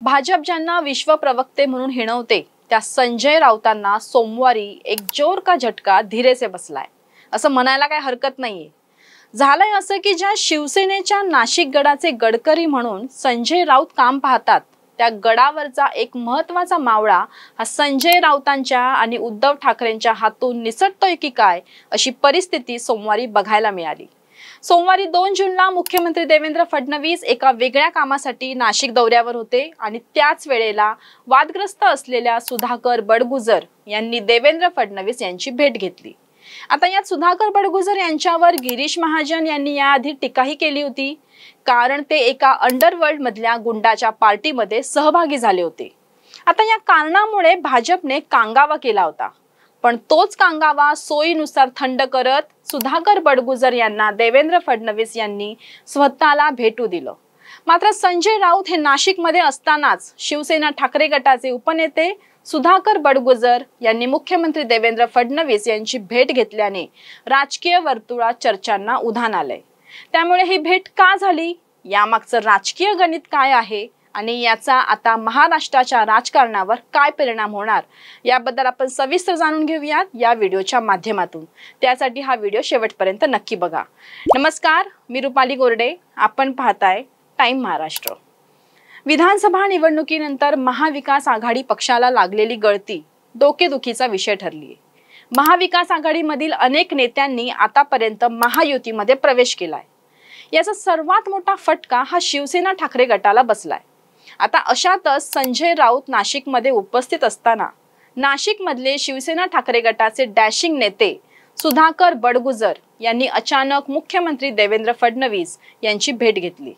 भाजप ज्यांना विश्व प्रवक्ते म्हणून हिणवते त्या संजय राऊतांना सोमवारी एक जोर का झटका धीरे से बसलाय असं म्हणायला काही हरकत नाहीये। झालंय असं की ज्या शिवसेनेच्या नाशिक गडाचे गडकरी म्हणून संजय राऊत काम पाहतात त्या गडावरचा एक महत्त्वाचा मावळा हा संजय राऊतांच्या आणि उद्धव ठाकरेंच्या हातून निसटतोय की काय अशी परिस्थिती सोमवारी बघायला मिळाली। सोमवारी 2 जूनला मुख्यमंत्री देवेंद्र फडणवीस एका वेगळ्या कामासाठी नाशिक दौऱ्यावर होते आणि त्याच वेळेला वादग्रस्त असलेल्या सुधाकर बडगुजर यांनी देवेंद्र फडणवीस यांची भेट घेतली। आता यात सुधाकर बडगुजर यांच्यावर गिरीश महाजन यांनी याआधी टीकाही केली होती, कारण ते एका अंडरवर्ल्ड मधल्या गुंडाच्या पार्टीमध्ये सहभागी झाले होते। आता या कारणामुळे भाजपने कांगावा केला होता, पण तोच कांगावा सोयीनुसार थंड करत सुधाकर बडगुजर यांना देवेंद्र फडणवीस यांनी स्वतःला भेटू दिलं। मात्र संजय राऊत हे नाशिकमध्ये असतानाच शिवसेना ठाकरे गटाचे उपनेते सुधाकर बडगुजर यांनी मुख्यमंत्री देवेंद्र फडणवीस यांची भेट घेतल्याने राजकीय वर्तुळात चर्चांना उधाण आलंय। त्यामुळे ही भेट का झाली, यामागचं राजकीय गणित काय आहे आणि याचा आता महाराष्ट्राच्या राजकारणावर काय परिणाम होणार याबद्दल आपण सविस्तर जाणून घेऊयात या व्हिडिओच्या माध्यमातून। त्यासाठी हा व्हिडिओ शेवटपर्यंत नक्की बघा। नमस्कार, मी रुपाली गोरडे, आपण पाहताय टाइम महाराष्ट्र। विधानसभा निवडणुकीनंतर महाविकास आघाडी पक्षाला लागलेली गळती डोकेदुखीचा विषय ठरली आहे। महाविकास आघाडीमधील अनेक नेत्यांनी आतापर्यंत महायुतीमध्ये प्रवेश केलाय। याचा सर्वात मोठा फटका हा शिवसेना ठाकरे गटाला बसलाय। आता अशातच संजय राऊत नाशिकमध्ये उपस्थित असताना नाशिकमधले शिवसेना ठाकरे गटाचे डॅशिंग नेते सुधाकर बडगुजर यांनी अचानक मुख्यमंत्री देवेंद्र फडणवीस यांची भेट घेतली।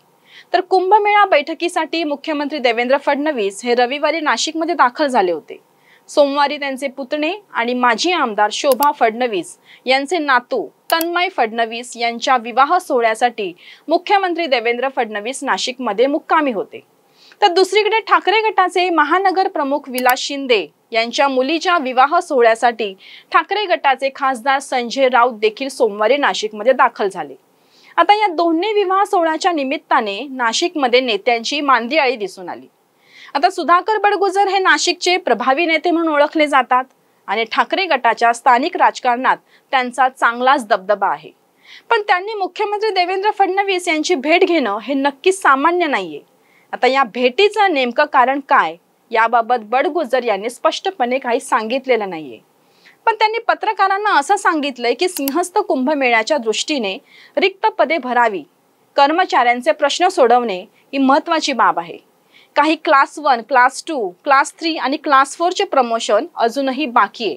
तर कुंभमेळा बैठकीसाठी मुख्यमंत्री देवेंद्र फडणवीस हे रविवारी नाशिकमध्ये दाखल झाले होते। सोमवारी त्यांचे पुतणे आणि माजी आमदार शोभा फडणवीस यांचे नातू तन्मय फडणवीस यांच्या विवाह सोहळ्यासाठी मुख्यमंत्री देवेंद्र फडणवीस नाशिकमध्ये मुक्कामी होते। तर दुसरीकडे ठाकरे गटाचे महानगर प्रमुख विलास शिंदे यांच्या मुलीच्या विवाह सोहळ्यासाठी ठाकरे गटाचे खासदार संजय राऊत देखील सोमवारी नाशिकमध्ये दाखल झाले। आता या दोन्ही विवाह सोहळ्याच्या निमित्ताने नाशिकमध्ये नेत्यांची मांदियाळी दिसून आली। आता सुधाकर बडगुजर हे नाशिकचे प्रभावी नेते म्हणून ओळखले जातात आणि ठाकरे गटाच्या स्थानिक राजकारणात त्यांचा चांगलाच दबदबा आहे। पण त्यांनी मुख्यमंत्री देवेंद्र फडणवीस यांची भेट घेणं हे नक्कीच सामान्य नाहीये। आता या भेटीचं नेमकं कारण काय याबाबत बडगुजर यांनी स्पष्टपणे काही सांगितलेलं नाहीये। पण त्यांनी पत्रकारांना असं सांगितलंय की सिंहस्थ कुंभमेळ्याच्या दृष्टीने रिक्त पदे भरावी, कर्मचाऱ्यांचे प्रश्न सोडवणे ही महत्त्वाची बाब आहे। काही क्लास 1, क्लास 2, क्लास 3 आणि क्लास 4 चे प्रमोशन अजूनही बाकी आहे।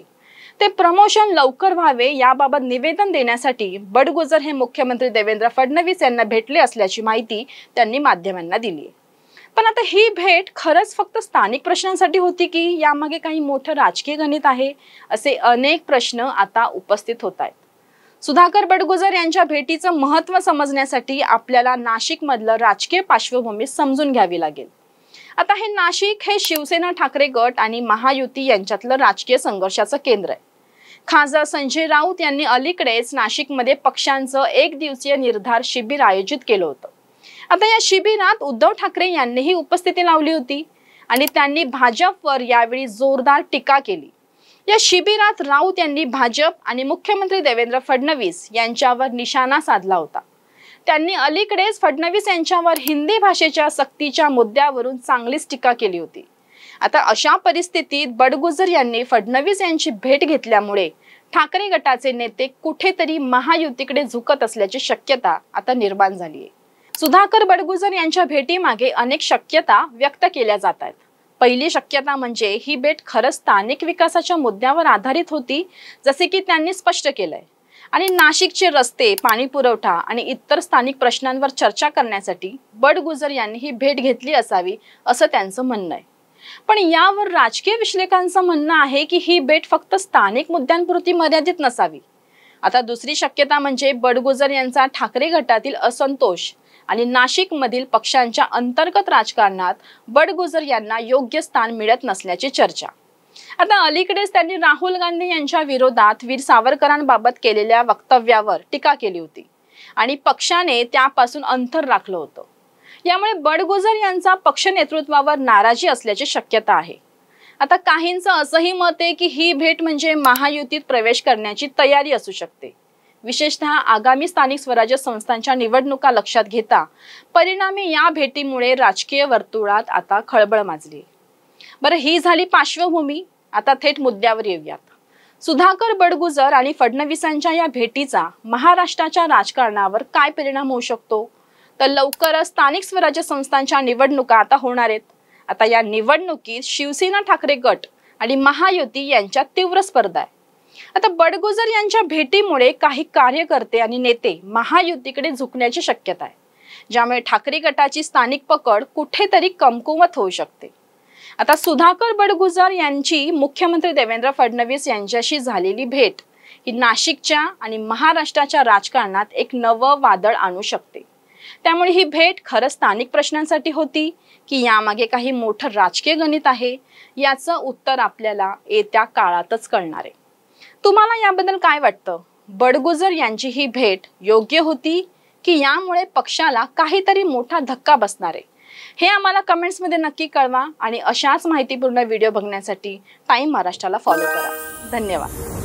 ते प्रमोशन लवकर व्हावे याबाबत निवेदन देण्यासाठी बडगुजर हे मुख्यमंत्री देवेंद्र फडणवीस यांना भेटले असल्याची माहिती त्यांनी माध्यमांना दिली आहे। पण आता ही भेट खरंच फक्त स्थानिक प्रश्नांसाठी होती की यामागे काही मोठं राजकीय गणित आहे, असे अनेक प्रश्न आता उपस्थित होत आहेत। सुधाकर बडगुजर यांच्या भेटीचं महत्त्व समजण्यासाठी आपल्याला नाशिकमधलं राजकीय पार्श्वभूमी समजून घ्यावी लागेल। आता हे नाशिक हे शिवसेना ठाकरे गट आणि महायुती यांच्यातलं राजकीय संघर्षाचं केंद्र आहे। खासदार संजय राऊत यांनी अलीकडेच नाशिकमध्ये पक्षांचं एक दिवसीय निर्धार शिबिर आयोजित केलं होतं। आता या शिबिरात उद्धव ठाकरे यांनीही उपस्थिती लावली होती आणि त्यांनी भाजपवर यावेळी जोरदार टीका केली। या शिबिरात राऊत यांनी भाजप आणि मुख्यमंत्री देवेंद्र फडणवीस यांच्यावर निशाणा साधला होता। त्यांनी अलीकडेच फडणवीस यांच्यावर हिंदी भाषेच्या सक्तीच्या मुद्द्यावरून चांगलीच टीका केली होती। आता अशा परिस्थितीत बडगुजर यांनी फडणवीस यांची भेट घेतल्यामुळे ठाकरे गटाचे नेते कुठेतरी महायुतीकडे झुकत असल्याची शक्यता आता निर्माण झाली आहे। सुधाकर बडगुजर यांच्या भेटीमागे अनेक शक्यता व्यक्त केल्या जात आहेत। पहिली शक्यता म्हणजे ही भेट खरंच स्थानिक विकासाच्या मुद्द्यावर आधारित होती, जसे की त्यांनी स्पष्ट केलंय, आणि नाशिकचे रस्ते, पाणी पुरवठा आणि इतर स्थानिक प्रश्नांवर चर्चा करण्यासाठी बडगुजर यांनी ही भेट घेतली असावी असं त्यांचं म्हणणं आहे। पण यावर राजकीय विश्लेषकांचं म्हणणं आहे की ही भेट फक्त स्थानिक मुद्द्यांपुरती मर्यादित नसावी। आता दुसरी शक्यता म्हणजे बडगुजर यांचा ठाकरे गटातील असंतोष आणि नाशिकमधील पक्षांच्या अंतर्गत राजकारणात बडगुजर यांना योग्य स्थान मिळत नसल्याची चर्चा। आता अलीकडेच त्यांनी राहुल गांधी यांच्या विरोधात वीर सावरकरांबाबत केलेल्या वक्तव्यावर टीका केली होती आणि पक्षाने त्यापासून अंतर राखलं होतं। यामुळे बडगुजर यांचा पक्ष नेतृत्वावर नाराजी असल्याची शक्यता आहे। आता काहींचं असंही मत आहे की ही भेट म्हणजे महायुतीत प्रवेश करण्याची तयारी असू शकते। विशेषतः आगामी स्थानिक स्वराज्य संस्थांच्या निवडणुका लक्षात घेता परिणामी या भेटीमुळे राजकीय वर्तुळात आता खळबळ माजली। बरं, ही झाली पार्श्वभूमी। आता थेट मुद्द्यावर येऊयात। सुधाकर बडगुजर आणि फडणवीसांच्या या भेटीचा महाराष्ट्राच्या राजकारणावर काय परिणाम होऊ शकतो? तर लवकरच स्थानिक स्वराज्य संस्थांच्या निवडणुका आता होणार आहेत। आता या निवडणुकीत शिवसेना ठाकरे गट आणि महायुती यांच्यात तीव्र स्पर्धा आहे। आता बडगुजर यांच्या भेटीमुळे काही कार्यकर्ते आणि नेते महायुतीकडे झुकण्याची शक्यता आहे, ज्यामुळे ठाकरे गटाची स्थानिक पकड कुठेतरी कमकुवत होऊ शकते। आता सुधाकर बडगुजर यांची मुख्यमंत्री देवेंद्र फडणवीस यांच्याशी झालेली भेट ही नाशिकच्या आणि महाराष्ट्राच्या राजकारणात एक नवं वादळ आणू शकते। त्यामुळे ही भेट खरं स्थानिक प्रश्नांसाठी होती की यामागे काही मोठं राजकीय गणित आहे, याचं उत्तर आपल्याला येत्या काळातच कळणार आहे। तुम्हाला याबद्दल काय वाटतं? बडगुजर यांची ही भेट योग्य होती की यामुळे पक्षाला काहीतरी मोठा धक्का बसणार आहे? हे आम्हाला कमेंट्स मध्ये नक्की कळवा आणि अशाच माहितीपूर्ण व्हिडिओ बघण्यासाठी टाइम महाराष्ट्राला फॉलो करा। धन्यवाद।